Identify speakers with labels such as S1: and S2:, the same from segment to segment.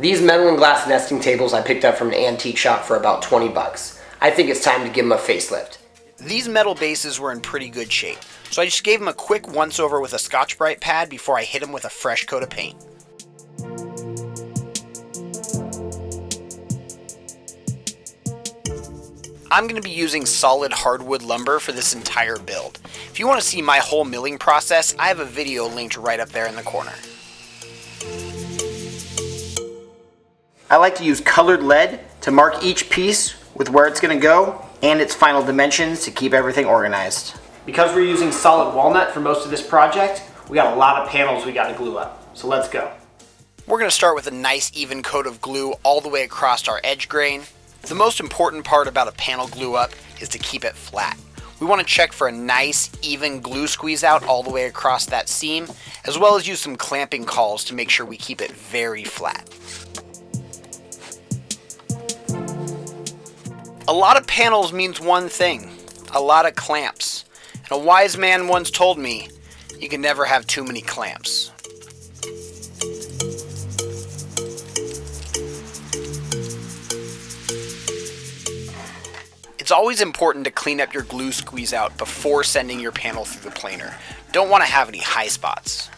S1: These metal and glass nesting tables I picked up from an antique shop for about 20 bucks. I think it's time to give them a facelift.
S2: These metal bases were in pretty good shape, so I just gave them a quick once-over with a Scotch-Brite pad before I hit them with a fresh coat of paint. I'm going to be using solid hardwood lumber for this entire build. If you want to see my whole milling process, I have a video linked right up there in the corner. I like to use colored lead to mark each piece with where it's going to go and its final dimensions to keep everything organized. Because we're using solid walnut for most of this project, we got a lot of panels we got to glue up. So let's go. We're going to start with a nice even coat of glue all the way across our edge grain. The most important part about a panel glue up is to keep it flat. We want to check for a nice even glue squeeze out all the way across that seam, as well as use some clamping cauls to make sure we keep it very flat. A lot of panels means one thing, a lot of clamps. And a wise man once told me, you can never have too many clamps. It's always important to clean up your glue squeeze out before sending your panel through the planer. Don't want to have any high spots.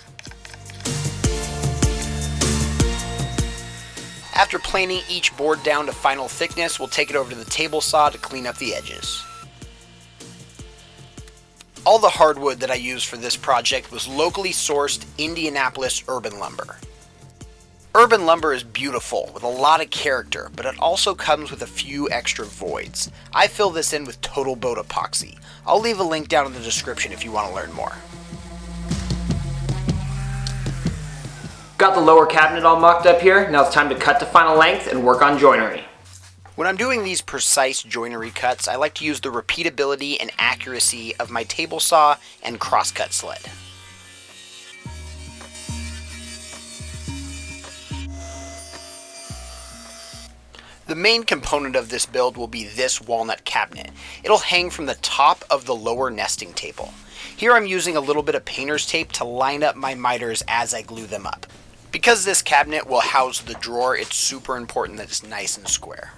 S2: After planing each board down to final thickness, we'll take it over to the table saw to clean up the edges. All the hardwood that I used for this project was locally sourced Indianapolis urban lumber. Urban lumber is beautiful with a lot of character, but it also comes with a few extra voids. I fill this in with Total Boat epoxy. I'll leave a link down in the description if you want to learn more.
S1: Got the lower cabinet all mocked up here. Now it's time to cut to final length and work on joinery.
S2: When I'm doing these precise joinery cuts, I like to use the repeatability and accuracy of my table saw and crosscut sled. The main component of this build will be this walnut cabinet. It'll hang from the top of the lower nesting table. Here I'm using a little bit of painter's tape to line up my miters as I glue them up. Because this cabinet will house the drawer, it's super important that it's nice and square.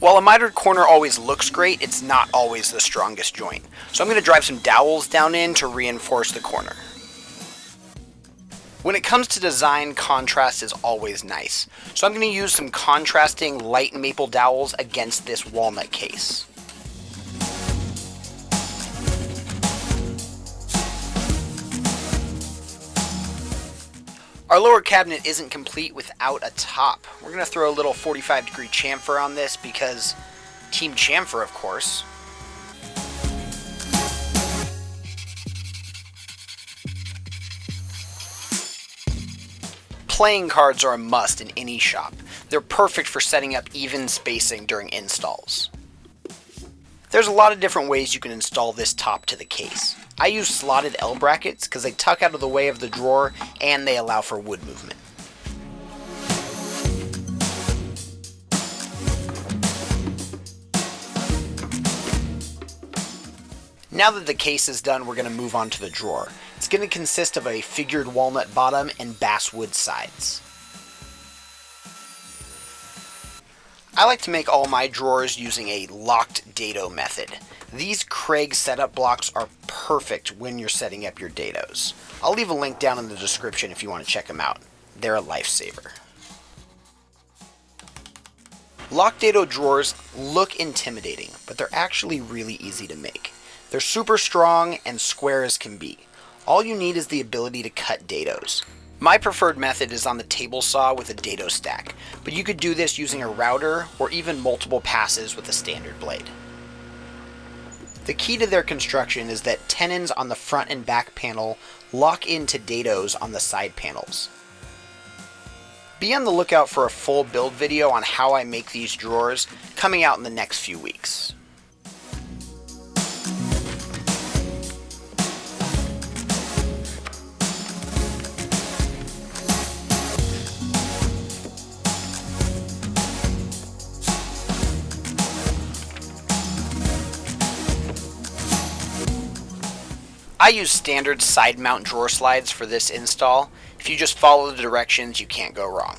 S2: While a mitered corner always looks great, it's not always the strongest joint. So I'm going to drive some dowels down in to reinforce the corner. When it comes to design, contrast is always nice. So I'm going to use some contrasting light maple dowels against this walnut case. Our lower cabinet isn't complete without a top. We're going to throw a little 45-degree chamfer on this because Team Chamfer, of course. Playing cards are a must in any shop. They're perfect for setting up even spacing during installs. There's a lot of different ways you can install this top to the case. I use slotted L brackets because they tuck out of the way of the drawer and they allow for wood movement. Now that the case is done, we're going to move on to the drawer. It's going to consist of a figured walnut bottom and basswood sides. I like to make all my drawers using a locked dado method. These Craig setup blocks are perfect when you're setting up your dados. I'll leave a link down in the description if you want to check them out. They're a lifesaver. Locked dado drawers look intimidating, but they're actually really easy to make. They're super strong and square as can be. All you need is the ability to cut dados. My preferred method is on the table saw with a dado stack, but you could do this using a router or even multiple passes with a standard blade. The key to their construction is that tenons on the front and back panel lock into dados on the side panels. Be on the lookout for a full build video on how I make these drawers coming out in the next few weeks. I use standard side mount drawer slides for this install. If you just follow the directions, you can't go wrong.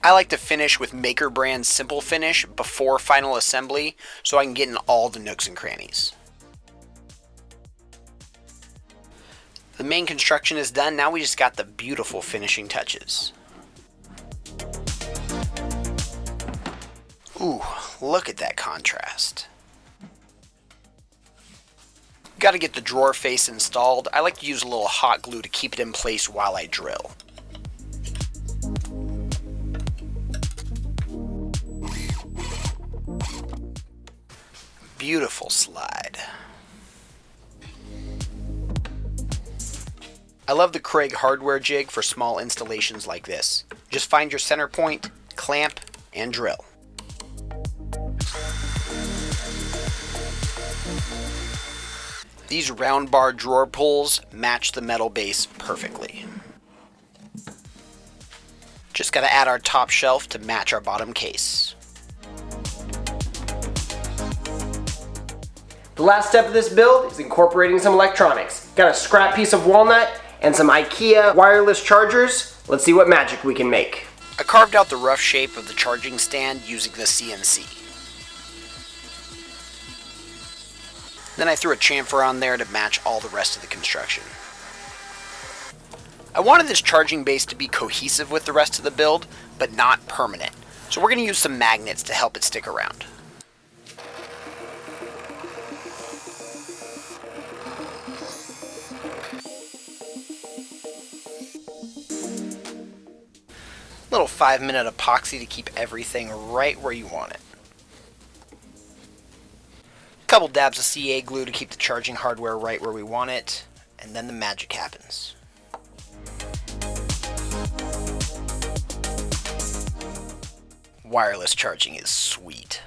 S2: I like to finish with Maker brand Simple Finish before final assembly so I can get in all the nooks and crannies. The main construction is done, now we just got the beautiful finishing touches. Ooh, look at that contrast. Got to get the drawer face installed. I like to use a little hot glue to keep it in place while I drill. Beautiful slide. I love the Craig hardware jig for small installations like this. Just find your center point, clamp, and drill. These round bar drawer pulls match the metal base perfectly. Just gotta add our top shelf to match our bottom case.
S1: The last step of this build is incorporating some electronics. Got a scrap piece of walnut and some IKEA wireless chargers. Let's see what magic we can make.
S2: I carved out the rough shape of the charging stand using the CNC. Then I threw a chamfer on there to match all the rest of the construction. I wanted this charging base to be cohesive with the rest of the build, but not permanent. So we're going to use some magnets to help it stick around. Little 5-minute epoxy to keep everything right where you want it. Couple dabs of CA glue to keep the charging hardware right where we want it, and then the magic happens. Wireless charging is sweet.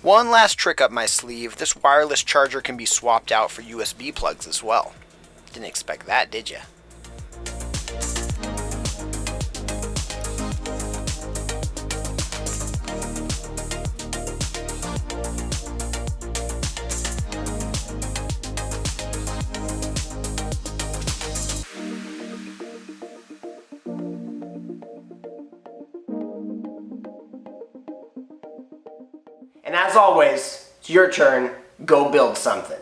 S2: One last trick up my sleeve, this wireless charger can be swapped out for USB plugs as well. Didn't expect that, did ya?
S1: And as always, it's your turn. Go build something.